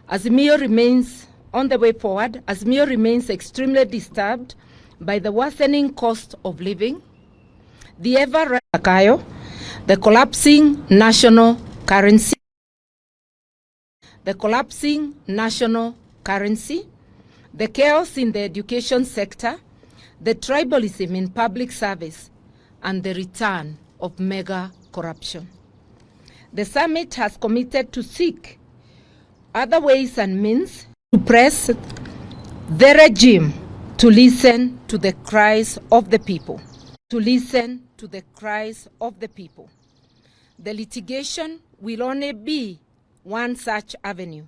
Azimio remains on the way forward. Azimio remains extremely disturbed by the worsening cost of living, the ever-Wajakoyah, the collapsing national currency, the chaos in the education sector, the tribalism in public service, and the return of mega corruption. The summit has committed to seek other ways and means to press the regime to listen to the cries of the people. The litigation will only be one such avenue.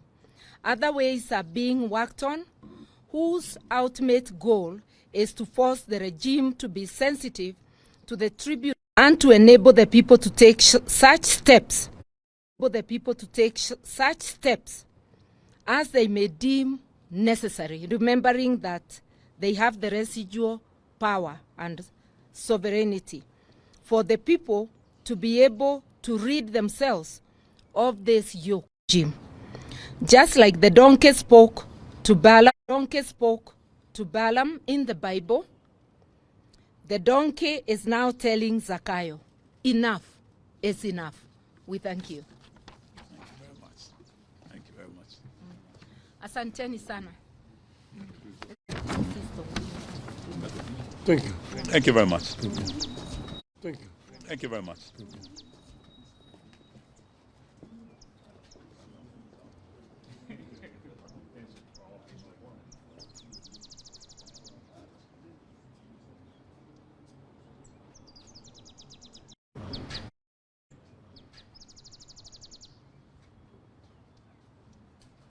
Other ways are being worked on, whose ultimate goal is to force the regime to be sensitive to the tribute and to enable the people to take such steps as they may deem necessary, remembering that they have the residual power and sovereignty for the people to be able to rid themselves of this yoke regime. Just like the donkey spoke to Balaam in the Bible, the donkey is now telling Zakayo, enough is enough. We thank you. Thank you very much. Asanteni sana. Thank you. Thank you very much. Thank you. Thank you very much.